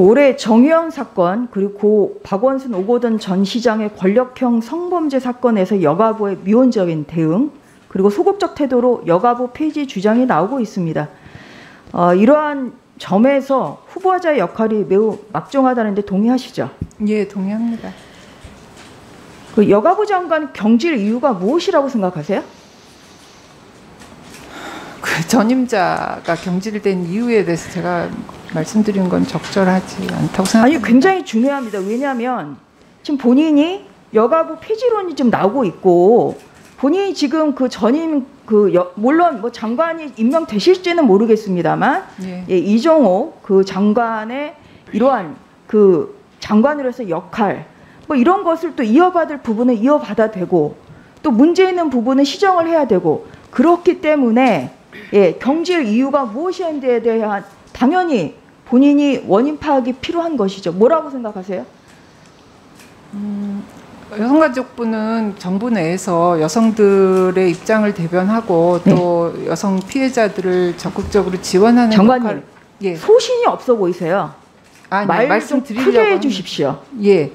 올해 정의연 사건 그리고 고 박원순 오거돈 전 시장의 권력형 성범죄 사건에서 여가부의 미온적인 대응 그리고 소극적 태도로 여가부 폐지 주장이 나오고 있습니다. 이러한 점에서 후보자의 역할이 매우 막중하다는데 동의하시죠? 예, 동의합니다. 그 여가부 장관 경질 이유가 무엇이라고 생각하세요? 그 전임자가 경질된 이유에 대해서 제가 말씀드린 건 적절하지 않다고 생각합니다. 아니, 굉장히 중요합니다. 왜냐하면 지금 본인이 여가부 폐지론이 좀 나오고 있고 본인이 지금 그 전임 물론 뭐 장관이 임명되실지는 모르겠습니다만 예. 예, 이종호 그 장관의 이러한 그 장관으로서 역할 뭐 이런 것을 또 이어받을 부분은 이어받아야 되고 또 문제 있는 부분은 시정을 해야 되고 그렇기 때문에 예, 경질 이유가 무엇이었는지에 대한 당연히 본인이 원인 파악이 필요한 것이죠. 뭐라고 생각하세요? 여성가족부는 정부 내에서 여성들의 입장을 대변하고 또 네. 여성 피해자들을 적극적으로 지원하는 장관님, 역할. 예. 소신이 없어 보이세요. 아니, 말 좀 크게 해주십시오. 예.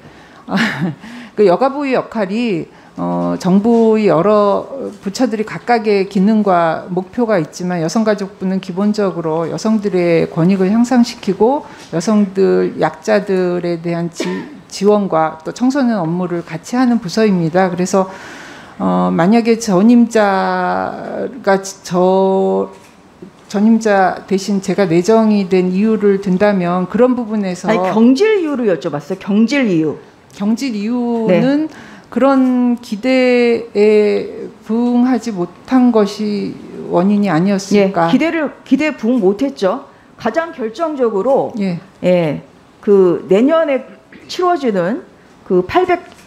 그 여가부의 역할이 정부의 여러 부처들이 각각의 기능과 목표가 있지만 여성가족부는 기본적으로 여성들의 권익을 향상시키고 여성들, 약자들에 대한 지원과 또 청소년 업무를 같이 하는 부서입니다. 그래서 만약에 전임자 대신 제가 내정이 된 이유를 든다면 그런 부분에서 아니, 경질 이유를 여쭤봤어요. 경질 이유. 경질 이유는 네. 그런 기대에 부응하지 못한 것이 원인이 아니었을까? 예, 기대에 부응 못했죠. 가장 결정적으로 예. 예, 그 내년에 치러지는 그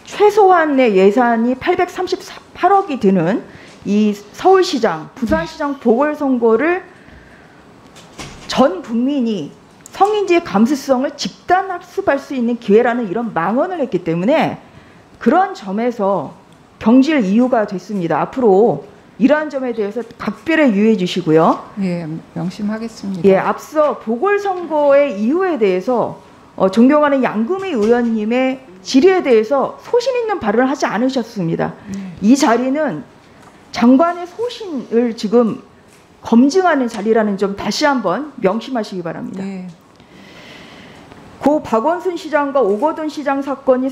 최소한의 예산이 838억이 드는 이 서울시장, 부산시장 보궐선거를 전 국민이 성인지의 감수성을 집단 학습할 수 있는 기회라는 이런 망언을 했기 때문에 그런 점에서 경질 이유가 됐습니다. 앞으로 이러한 점에 대해서 각별히 유의해 주시고요. 예, 명심하겠습니다. 예, 앞서 보궐선거의 이유에 대해서 존경하는 양금희 의원님의 질의에 대해서 소신 있는 발언을 하지 않으셨습니다. 이 자리는 장관의 소신을 지금 검증하는 자리라는 점 다시 한번 명심하시기 바랍니다. 네. 고 박원순 시장과 오거돈 시장 사건이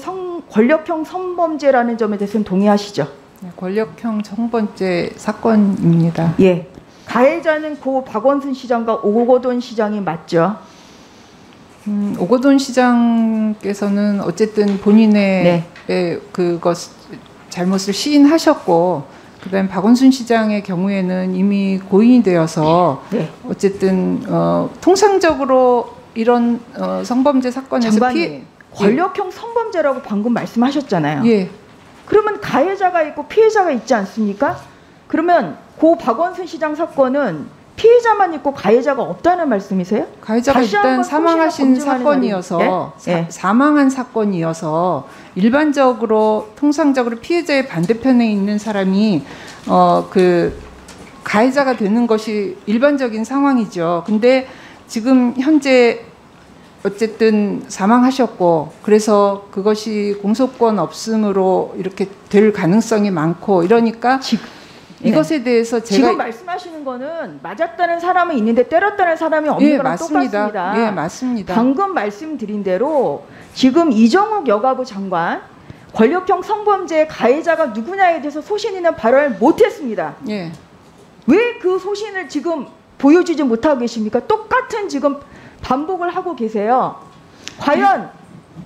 권력형 성범죄라는 점에 대해서는 동의하시죠? 네, 권력형 성범죄 사건입니다. 예, 가해자는 고 박원순 시장과 오거돈 시장이 맞죠? 오거돈 시장께서는 어쨌든 본인의 그것 잘못을 시인하셨고 그다음에 박원순 시장의 경우에는 이미 고인이 되어서 어쨌든 통상적으로 이런 성범죄 사건에서 장관님, 권력형 성범죄라고 방금 말씀하셨잖아요. 예. 그러면 가해자가 있고 피해자가 있지 않습니까? 그러면 고 박원순 시장 사건은 피해자만 있고 가해자가 없다는 말씀이세요? 가해자가 일단 사망하신 사건이어서 사망한 사건이어서 일반적으로 통상적으로 피해자의 반대편에 있는 사람이 그 가해자가 되는 것이 일반적인 상황이죠. 근데 지금 현재 어쨌든 사망하셨고 그래서 그것이 공소권 없음으로 이렇게 될 가능성이 많고 이러니까 이것에 대해서 제가 지금 말씀하시는 거는 맞았다는 사람은 있는데 때렸다는 사람이 없는 거랑 똑같습니다. 예, 맞습니다. 방금 말씀드린 대로 지금 이정욱 여가부 장관 권력형 성범죄의 가해자가 누구냐에 대해서 소신 있는 발언을 못했습니다. 예. 왜 그 소신을 지금 보여주지 못하고 계십니까? 똑같은 지금 반복을 하고 계세요. 과연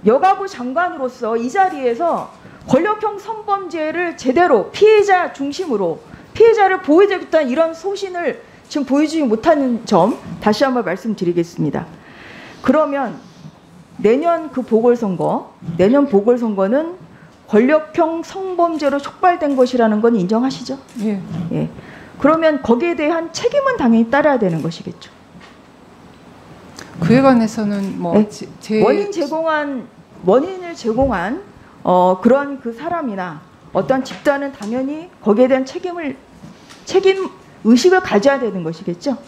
여가부 장관으로서 이 자리에서 권력형 성범죄를 제대로 피해자 중심으로 피해자를 보호해주겠다는 이런 소신을 지금 보여주지 못하는 점 다시 한번 말씀드리겠습니다. 그러면 내년 내년 보궐선거는 권력형 성범죄로 촉발된 것이라는 건 인정하시죠? 예. 예. 그러면 거기에 대한 책임은 당연히 따라야 되는 것이겠죠. 그에 관해서는 뭐 원인을 제공한 그런 그 사람이나 어떤 집단은 당연히 거기에 대한 책임 의식을 가져야 되는 것이겠죠.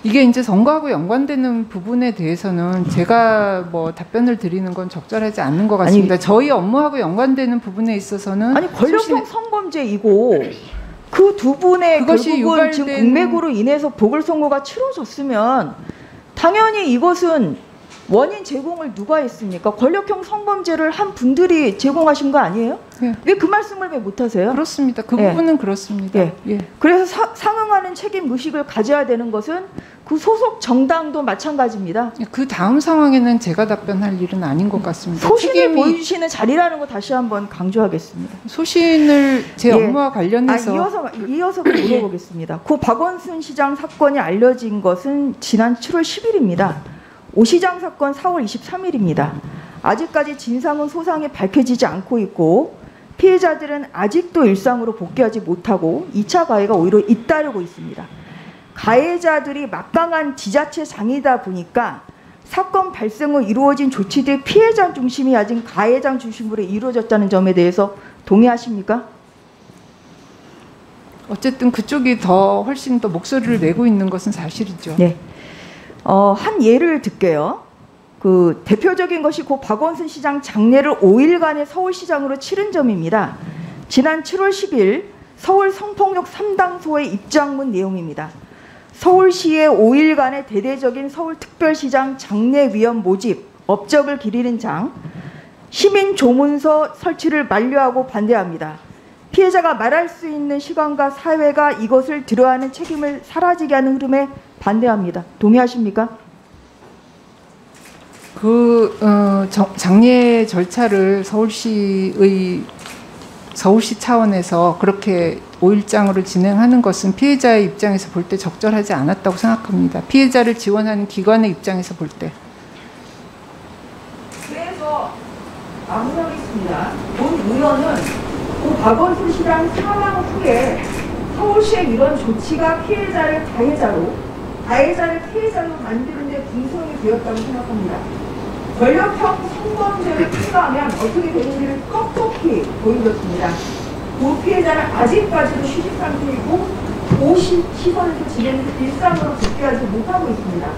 이게 이제 선거하고 연관되는 부분에 대해서는 제가 뭐 답변을 드리는 건 적절하지 않는 것 같습니다. 저희 업무하고 연관되는 부분에 있어서는 아니 권력형 성범죄이고 그 두 분의 그것이 결국은 지금 공맥으로 인해서 보궐선거가 치러졌으면 당연히 이것은 원인 제공을 누가 했습니까? 권력형 성범죄를 한 분들이 제공하신 거 아니에요? 예. 왜 그 말씀을 왜 못하세요? 그렇습니다. 그 예. 부분은 그렇습니다. 예. 예. 그래서 상응하는 책임 의식을 가져야 되는 것은 그 소속 정당도 마찬가지입니다. 그 다음 상황에는 제가 답변할 일은 아닌 것 같습니다. 소신을 보여주시는 자리라는 거 다시 한번 강조하겠습니다. 소신을 제 예. 업무와 관련해서 이어서 물어보겠습니다. 고 박원순 시장 사건이 알려진 것은 지난 7월 10일입니다. 오 시장 사건 4월 23일입니다. 아직까지 진상은 소상히 밝혀지지 않고 있고 피해자들은 아직도 일상으로 복귀하지 못하고 2차 가해가 오히려 잇따르고 있습니다. 가해자들이 막강한 지자체장이다 보니까 사건 발생 후 이루어진 조치들이 피해자 중심이 아닌 가해자 중심으로 이루어졌다는 점에 대해서 동의하십니까? 어쨌든 그쪽이 훨씬 더 목소리를 내고 있는 것은 사실이죠. 네. 한 예를 들게요. 그 대표적인 것이 고 박원순 시장 장례를 5일간의 서울시장으로 치른 점입니다. 지난 7월 10일 서울 성폭력 3당소의 입장문 내용입니다. 서울시의 5일간의 대대적인 서울특별시장 장례위원 모집, 업적을 기리는 장, 시민 조문서 설치를 만료하고 반대합니다. 피해자가 말할 수 있는 시간과 사회가 이것을 들어야 하는 책임을 사라지게 하는 흐름에 반대합니다. 동의하십니까? 장례 절차를 서울시 차원에서 그렇게 5일장으로 진행하는 것은 피해자의 입장에서 볼 때 적절하지 않았다고 생각합니다. 피해자를 지원하는 기관의 입장에서 볼 때. 그래서 마무리하겠습니다. 본 의원은 고 박원순 시장 사망 후에 서울시의 이런 조치가 피해자를 가해자로, 가해자를 피해자로 만드는 데 분성이 되었다고 생각합니다. 권력형 성범죄를 통과하면 어떻게 되는지를 톡톡히 보여줬습니다. 그 피해자는 아직까지도 휴직 상태이고 시설에서 지내면서 일상으로 복귀하지 못하고 있습니다.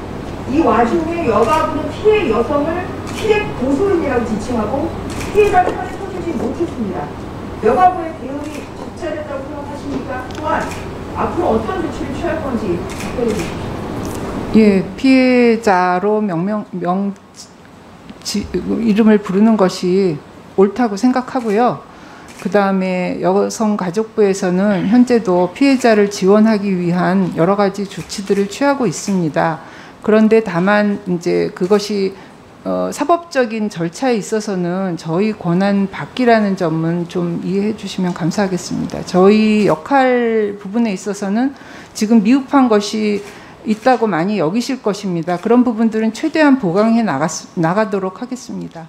이 와중에 여가부는 피해 여성을 피해 고소인이라고 지칭하고 피해자를 편에 서주지 못했습니다. 여가부의 대응이 적절했다고 생각하십니까? 또한 앞으로 어떤 조치를 취할 건지 답변해 주십시오. 예, 피해자로 이름을 부르는 것이 옳다고 생각하고요. 그 다음에 여성가족부에서는 현재도 피해자를 지원하기 위한 여러 가지 조치들을 취하고 있습니다. 그런데 다만 이제 그것이 사법적인 절차에 있어서는 저희 권한 밖이라는 점은 좀 이해해 주시면 감사하겠습니다. 저희 역할 부분에 있어서는 지금 미흡한 것이 있다고 많이 여기실 것입니다. 그런 부분들은 최대한 보강해 나가도록 하겠습니다.